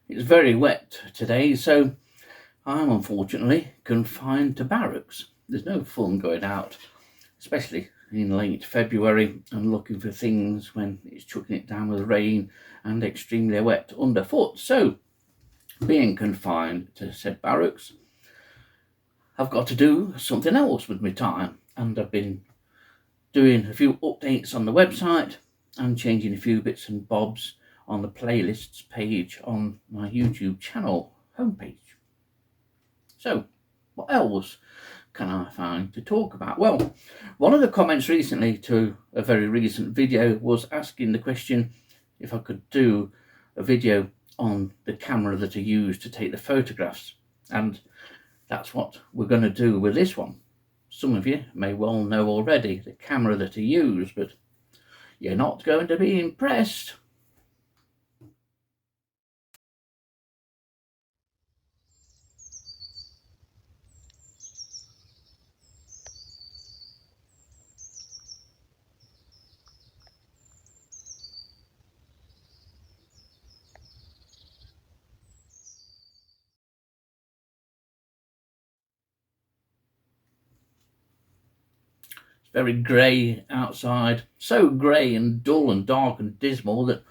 It's very wet today, so I'm unfortunately confined to barracks. There's no fun going out, especially in late February and looking for things when it's chucking it down with rain and extremely wet underfoot. So, being confined to said barracks, I've got to do something else with my time, and I've been doing a few updates on the website and changing a few bits and bobs on the playlists page on my YouTube channel homepage. So, what else can I find to talk about? Well, one of the comments recently to a very recent video was asking the question if I could do a video on the camera that I use to take the photographs, and that's what we're going to do with this one. Some of you may well know already the camera that I use, but you're not going to be impressed. It's very grey outside, so grey and dull and dark and dismal that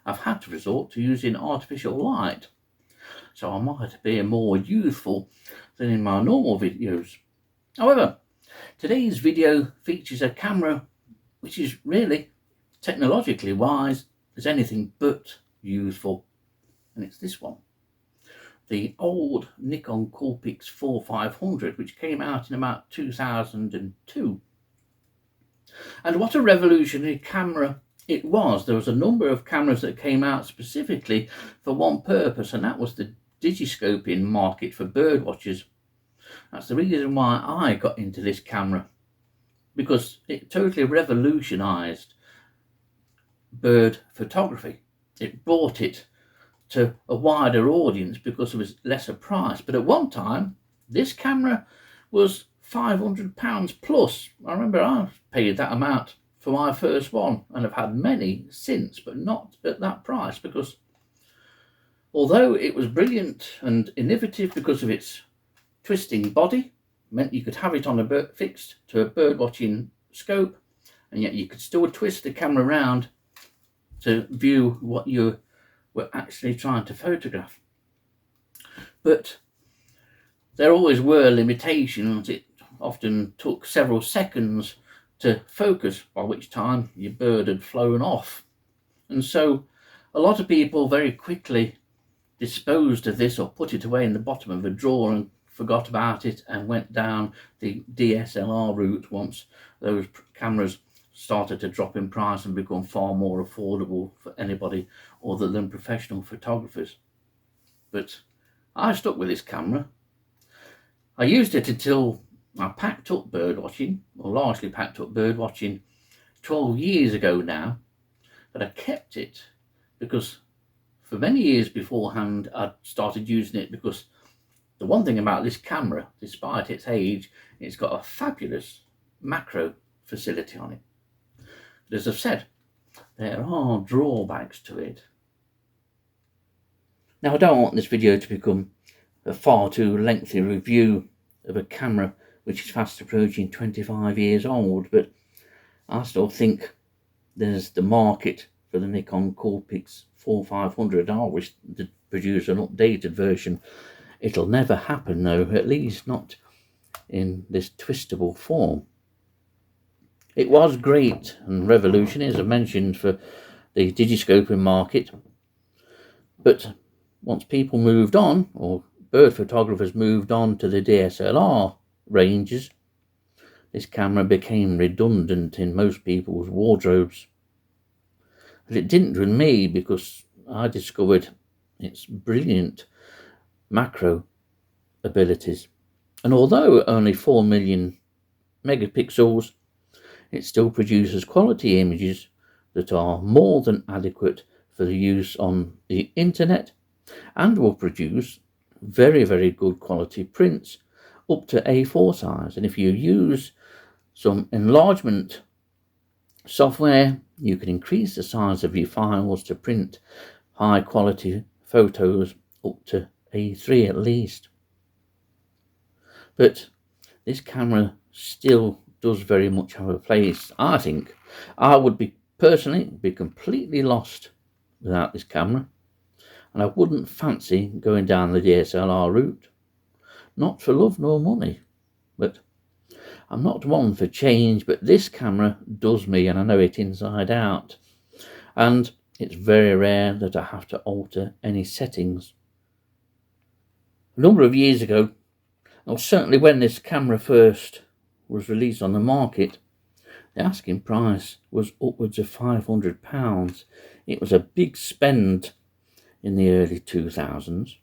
I've had to resort to using artificial light. So I might be more youthful than in my normal videos. However, today's video features a camera which is really technologically wise as anything but youthful, and it's this one, the old Nikon Coolpix 4500, which came out in about 2002. And what a revolutionary camera it was. There was a number of cameras that came out specifically for one purpose, and that was the digiscoping market for bird watchers. That's the reason why I got into this camera, because it totally revolutionized bird photography. It brought it to a wider audience because it was lesser price. But at one time, this camera was £500 plus. I remember I paid that amount for my first one, and I've had many since, but not at that price, because although it was brilliant and innovative because of its twisting body, meant you could have it on a fixed to a bird watching scope, and yet you could still twist the camera around to view what you were actually trying to photograph. But there always were limitations. It often took several seconds to focus, by which time your bird had flown off. And so a lot of people very quickly disposed of this or put it away in the bottom of a drawer and forgot about it and went down the DSLR route once those cameras started to drop in price and become far more affordable for anybody other than professional photographers. But I stuck with this camera. I used it until I packed up bird watching, or largely packed up bird watching 12 years ago now, but I kept it because for many years beforehand I started using it because the one thing about this camera, despite its age, it's got a fabulous macro facility on it. But as I've said, there are drawbacks to it. Now, I don't want this video to become a far too lengthy review of a camera which is fast approaching 25 years old, but I still think there's the market for the Nikon Coolpix 4500. I wish to produce an updated version. It'll never happen though, at least not in this twistable form. It was great and revolutionary, as I mentioned, for the digiscoping market, but once people moved on, or bird photographers moved on to the DSLR ranges, this camera became redundant in most people's wardrobes. But it didn't with me, because I discovered its brilliant macro abilities, and although only 4 million megapixels, it still produces quality images that are more than adequate for the use on the internet, and will produce very, very good quality prints up to A4 size. And if you use some enlargement software, you can increase the size of your files to print high quality photos up to A3 at least. But this camera still does very much have a place. I think I would personally be completely lost without this camera, and I wouldn't fancy going down the DSLR route. Not for love nor money, but I'm not one for change, but this camera does me, and I know it inside out. And it's very rare that I have to alter any settings. A number of years ago, or certainly when this camera first was released on the market, the asking price was upwards of £500. It was a big spend in the early 2000s.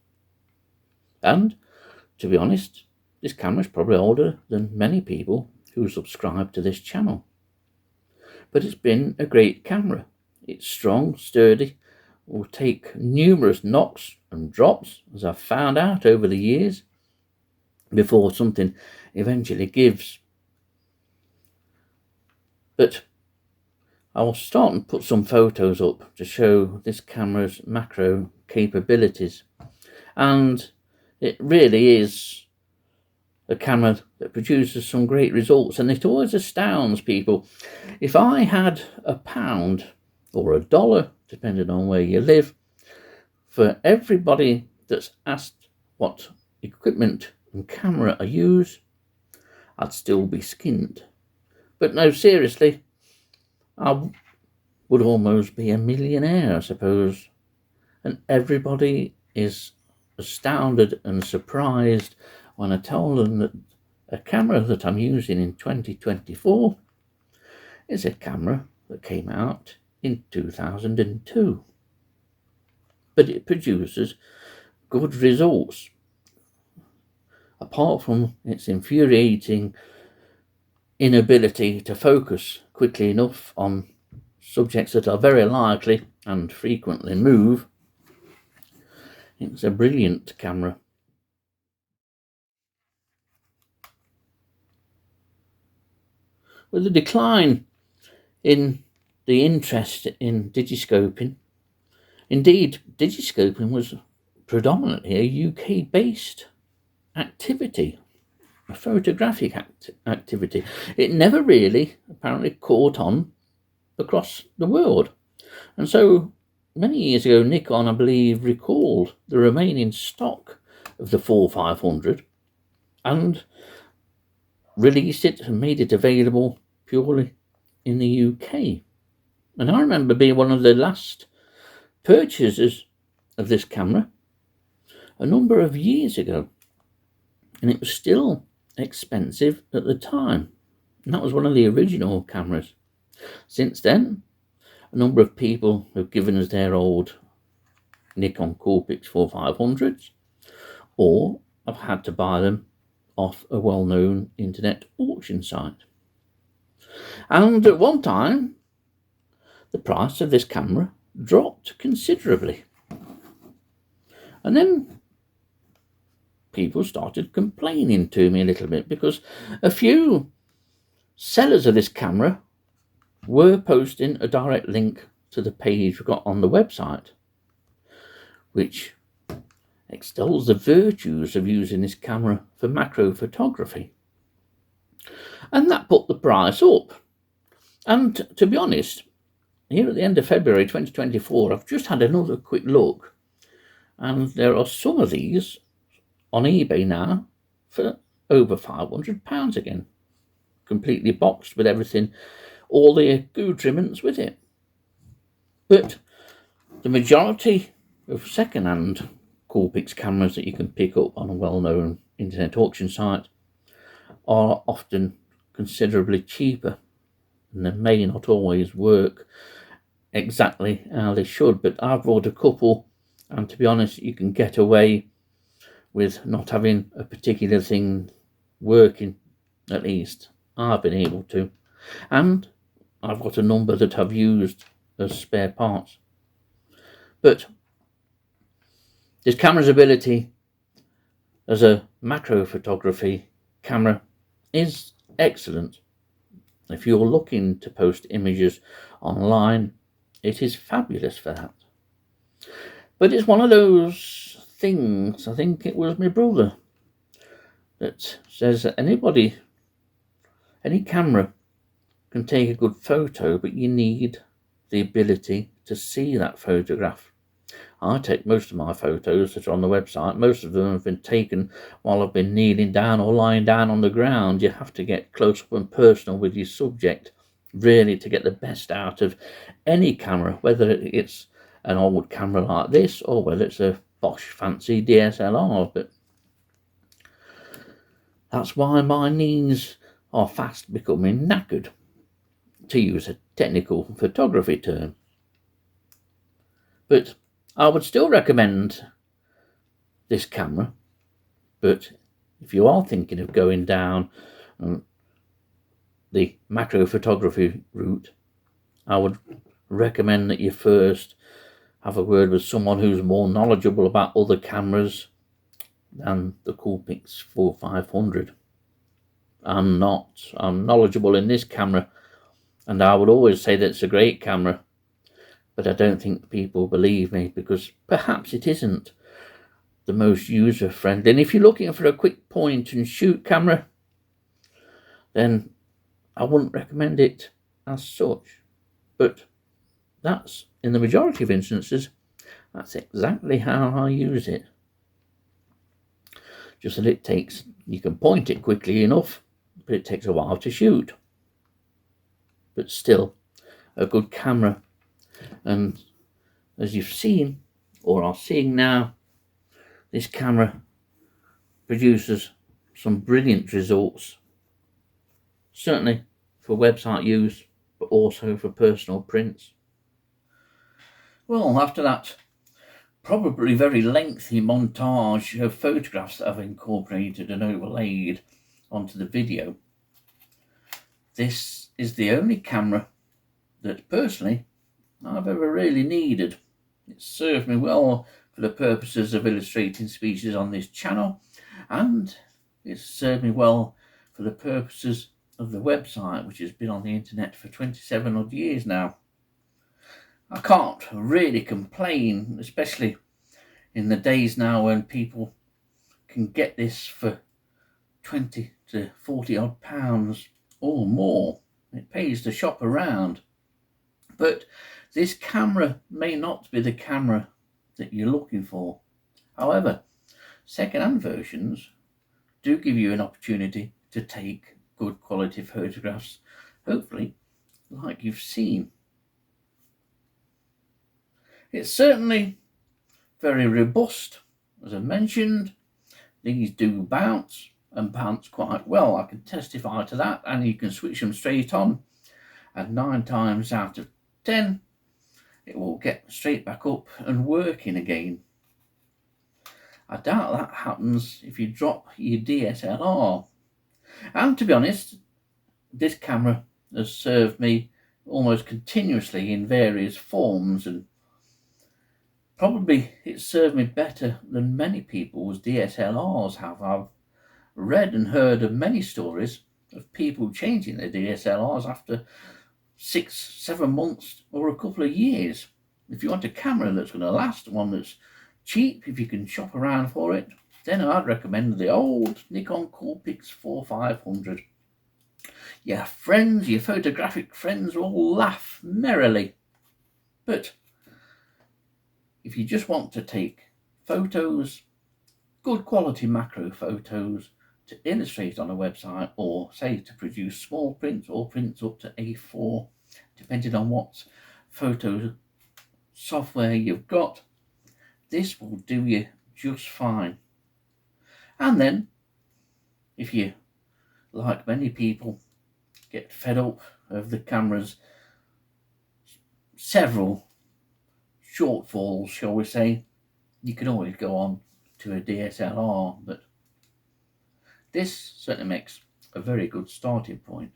And to be honest, this camera is probably older than many people who subscribe to this channel. But it's been a great camera. It's strong, sturdy, will take numerous knocks and drops, as I've found out over the years, before something eventually gives. But I will start and put some photos up to show this camera's macro capabilities. And it really is a camera that produces some great results, and it always astounds people. If I had £1 or $1, depending on where you live, for everybody that's asked what equipment and camera I use, I'd still be skinned. But no, seriously, I would almost be a millionaire, I suppose. And everybody is astounded and surprised when I tell them that a camera that I'm using in 2024 is a camera that came out in 2002. But it produces good results. Apart from its infuriating inability to focus quickly enough on subjects that are very likely and frequently move, it's a brilliant camera. With the decline in the interest in digiscoping, indeed, digiscoping was predominantly a UK-based activity, a photographic activity. It never really apparently caught on across the world. And so many years ago, Nikon, I believe, recalled the remaining stock of the 4500 and released it and made it available purely in the UK. And I remember being one of the last purchasers of this camera a number of years ago, and it was still expensive at the time. And that was one of the original cameras. Since then, a number of people have given us their old Nikon Coolpix 4500s, or I've had to buy them off a well-known internet auction site. And at one time, the price of this camera dropped considerably. And then people started complaining to me a little bit, because a few sellers of this camera were posting a direct link to the page we got on the website, which extols the virtues of using this camera for macro photography. And that put the price up. And to be honest, here at the end of February 2024, I've just had another quick look, and there are some of these on eBay now for over £500 again, completely boxed with everything, all the accoutrements with it. But the majority of second-hand Coolpix cameras that you can pick up on a well-known internet auction site are often considerably cheaper, and they may not always work exactly how they should. But I've bought a couple, and to be honest, you can get away with not having a particular thing working. At least I've been able to, and I've got a number that I've used as spare parts. But this camera's ability as a macro photography camera is excellent. If you're looking to post images online, it is fabulous for that. But it's one of those things, I think it was my brother, that says that any camera can take a good photo, but you need the ability to see that photograph. I take most of my photos that are on the website. Most of them have been taken while I've been kneeling down or lying down on the ground. You have to get close up and personal with your subject, really, to get the best out of any camera, whether it's an old camera like this or whether it's a Bosch fancy DSLR. But that's why my knees are fast becoming knackered, to use a technical photography term. But I would still recommend this camera. But if you are thinking of going down the macro photography route, I would recommend that you first have a word with someone who's more knowledgeable about other cameras than the Coolpix 4500. I'm not. I'm knowledgeable in this camera, and I would always say that it's a great camera, but I don't think people believe me, because perhaps it isn't the most user friendly. And if you're looking for a quick point and shoot camera, then I wouldn't recommend it as such. But that's, in the majority of instances, that's exactly how I use it. Just that you can point it quickly enough, but it takes a while to shoot. But still, a good camera. And as you've seen, or are seeing now, this camera produces some brilliant results, certainly for website use, but also for personal prints. Well, after that probably very lengthy montage of photographs that I've incorporated and overlaid onto the video, this is the only camera that personally I've ever really needed. It served me well for the purposes of illustrating species on this channel, and it's served me well for the purposes of the website, which has been on the internet for 27 odd years now. I can't really complain, especially in the days now when people can get this for 20 to 40 odd pounds or more. It pays to shop around. But this camera may not be the camera that you're looking for. However, second-hand versions do give you an opportunity to take good quality photographs, hopefully like you've seen. It's certainly very robust, as I mentioned. These do bounce, and bounce quite well. I can testify to that, and you can switch them straight on, and 9 times out of 10 it will get straight back up and working again. I doubt that happens if you drop your DSLR. And to be honest, this camera has served me almost continuously in various forms, and probably it's served me better than many people's DSLRs have. I've read and heard of many stories of people changing their DSLRs after 6-7 months or a couple of years. If you want a camera that's going to last, one that's cheap, if you can shop around for it, then I'd recommend the old Nikon Coolpix 4500. Your friends, your photographic friends, will laugh merrily. But if you just want to take photos, good quality macro photos, to illustrate on a website, or say to produce small prints or prints up to A4, depending on what photo software you've got, this will do you just fine. And then, if you, like many people, get fed up of the camera's several shortfalls, shall we say, you can always go on to a DSLR, but this certainly makes a very good starting point.